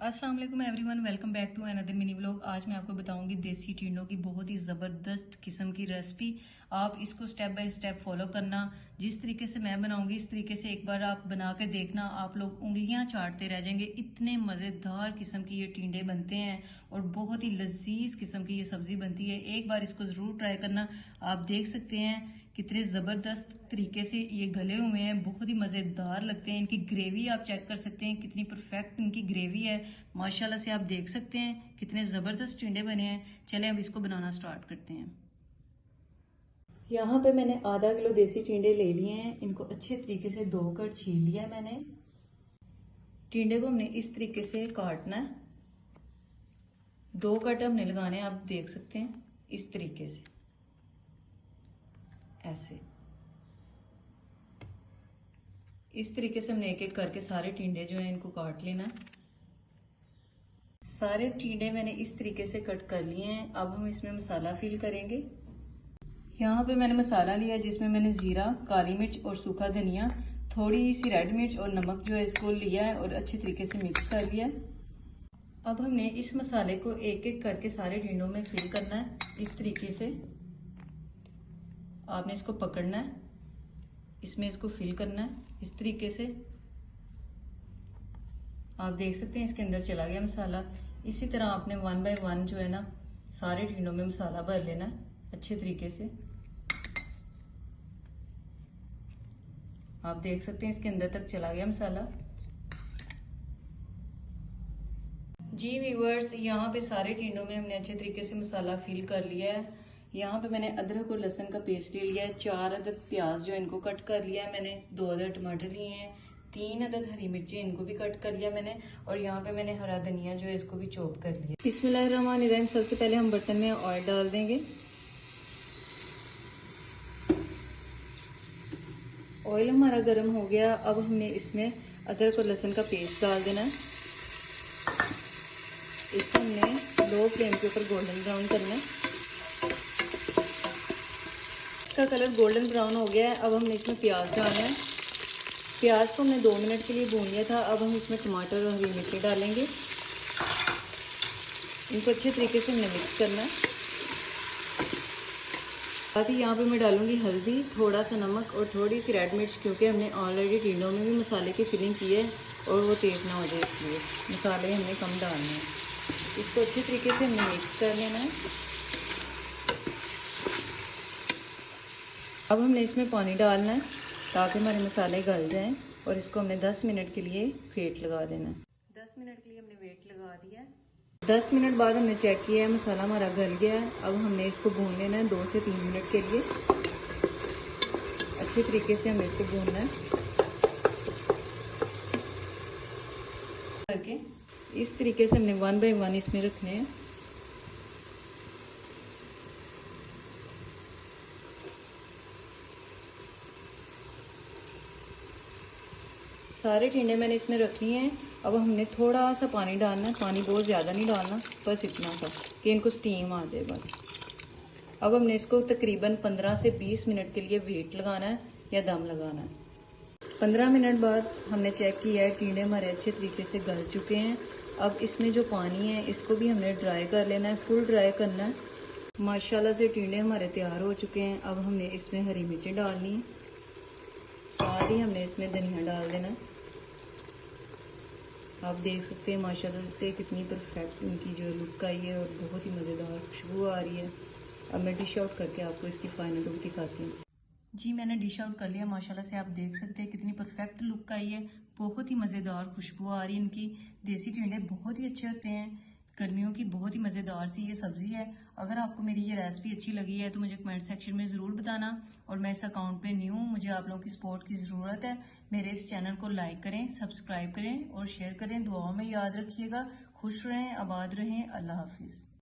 अस्सलाम वालेकुम everyone, welcome back to another mini vlog. आज मैं आपको बताऊंगी देसी टिंडों की बहुत ही ज़बरदस्त किस्म की रेसिपी। आप इसको स्टेप बाय स्टेप फॉलो करना। जिस तरीके से मैं बनाऊंगी इस तरीके से एक बार आप बना के देखना, आप लोग उंगलियां चाटते रह जाएंगे। इतने मज़ेदार किस्म की ये टिंडे बनते हैं और बहुत ही लजीज किस्म की ये सब्जी बनती है। एक बार इसको ज़रूर ट्राई करना। आप देख सकते हैं कितने ज़बरदस्त तरीके से ये गले हुए हैं, बहुत ही मज़ेदार लगते हैं। इनकी ग्रेवी आप चेक कर सकते हैं कितनी परफेक्ट इनकी ग्रेवी है। माशाल्लाह से आप देख सकते हैं कितने ज़बरदस्त टिंडे बने हैं। चलें अब इसको बनाना स्टार्ट करते हैं। यहाँ पे मैंने आधा किलो देसी टिंडे ले लिए हैं। इनको अच्छे तरीके से धोकर छील लिया है मैंने। टिंडे को हमने इस तरीके से काटना है। 2 कट हमने लगाने हैं, आप देख सकते हैं इस तरीके से, ऐसे इस तरीके से हमने एक एक करके सारे टिंडे जो हैं इनको काट लेना है। सारे टिंडे मैंने इस तरीके से कट कर लिए हैं। अब हम इसमें मसाला फिल करेंगे। यहाँ पे मैंने मसाला लिया जिसमें मैंने जीरा, काली मिर्च और सूखा धनिया, थोड़ी सी रेड मिर्च और नमक जो है इसको लिया है और अच्छे तरीके से मिक्स कर लिया है। अब हमने इस मसाले को एक एक करके सारे टिंडों में फिल करना है। इस तरीके से आपने इसको पकड़ना है, इसमें इसको फिल करना है इस तरीके से। आप देख सकते हैं इसके अंदर चला गया मसाला। इसी तरह आपने 1 बाय 1 जो है ना सारे टिंडों में मसाला भर लेना है अच्छे तरीके से। आप देख सकते हैं इसके अंदर तक चला गया मसाला। जी व्यूअर्स, यहाँ पे सारे टिंडों में हमने अच्छे तरीके से मसाला फिल कर लिया है। यहाँ पे मैंने अदरक और लहसुन का पेस्ट ले लिया है। 4 अदद प्याज जो इनको कट कर लिया है मैंने। 2 अदद टमाटर लिए हैं। 3 अदद हरी मिर्ची इनको भी कट कर लिया मैंने। और यहाँ पे मैंने हरा धनिया जो है इसको भी चॉप कर लिया। बिस्मिल्लाहिर्रहमानिर्रहीम। सबसे पहले हम बर्तन में ऑयल डाल देंगे। ऑयल हमारा गर्म हो गया। अब हमने इसमें अदरक और लहसुन का पेस्ट डाल देना है। इसको हमने लो फ्लेम के ऊपर गोल्डन ब्राउन करना है। इसका कलर गोल्डन ब्राउन हो गया है। अब हमने इसमें प्याज डालना है। प्याज को हमने 2 मिनट के लिए भून लिया था। अब हम इसमें टमाटर और हरी मिर्ची डालेंगे। इनको अच्छे तरीके से हमने मिक्स करना है। साथ ही यहाँ पे मैं डालूंगी हल्दी, थोड़ा सा नमक और थोड़ी सी रेड मिर्च, क्योंकि हमने ऑलरेडी टिंडों में भी मसाले की फिलिंग की है और वो तेज ना हो जाए, इसलिए मसाले हमने कम डालने हैं। इसको अच्छे तरीके से हमने मिक्स कर लेना है। अब हमने इसमें पानी डालना है ताकि हमारे मसाले गल जाएं और इसको हमने 10 मिनट के लिए फेंट लगा देना है। 10 मिनट के लिए हमने वेट लगा दिया है। 10 मिनट बाद हमने चेक किया है मसाला हमारा गल गया है। अब हमने इसको भून लेना है 2 से 3 मिनट के लिए। अच्छे तरीके से हमें इसको भूनना है करके। इस तरीके से हमने 1 बाय 1 इसमें रखने हैं। सारे टिंडे मैंने इसमें रख लिए हैं। अब हमने थोड़ा सा पानी डालना है। पानी बहुत ज़्यादा नहीं डालना, बस इतना सा कि इनको स्टीम आ जाए बस। अब हमने इसको तकरीबन 15 से 20 मिनट के लिए वेट लगाना है या दम लगाना है। 15 मिनट बाद हमने चेक किया है टिंडे हमारे अच्छे तरीके से गल चुके हैं। अब इसमें जो पानी है इसको भी हमने ड्राई कर लेना है, फुल ड्राई करना है। माशाल्लाह से टिंडे हमारे तैयार हो चुके हैं। अब हमने इसमें हरी मिर्ची डालनी है, साथ ही हमने इसमें धनिया डाल देना है। आप देख सकते हैं माशाल्लाह से कितनी परफेक्ट इनकी जो लुक आई है और बहुत ही मज़ेदार खुशबू आ रही है। अब मैं डिश आउट करके आपको इसकी फाइनल लुक दिखाती हूँ। जी मैंने डिश आउट कर लिया। माशाल्लाह से आप देख सकते हैं कितनी परफेक्ट लुक आई है। बहुत ही मज़ेदार खुशबू आ रही है इनकी। देसी टिंडे बहुत ही अच्छे होते हैं। गर्मियों की बहुत ही मज़ेदार सी ये सब्ज़ी है। अगर आपको मेरी ये रेसिपी अच्छी लगी है तो मुझे कमेंट सेक्शन में ज़रूर बताना। और मैं इस अकाउंट पे न्यू हूँ, मुझे आप लोगों की सपोर्ट की ज़रूरत है। मेरे इस चैनल को लाइक करें, सब्सक्राइब करें और शेयर करें। दुआओं में याद रखिएगा। खुश रहें, आबाद रहें। अल्लाह हाफिज़।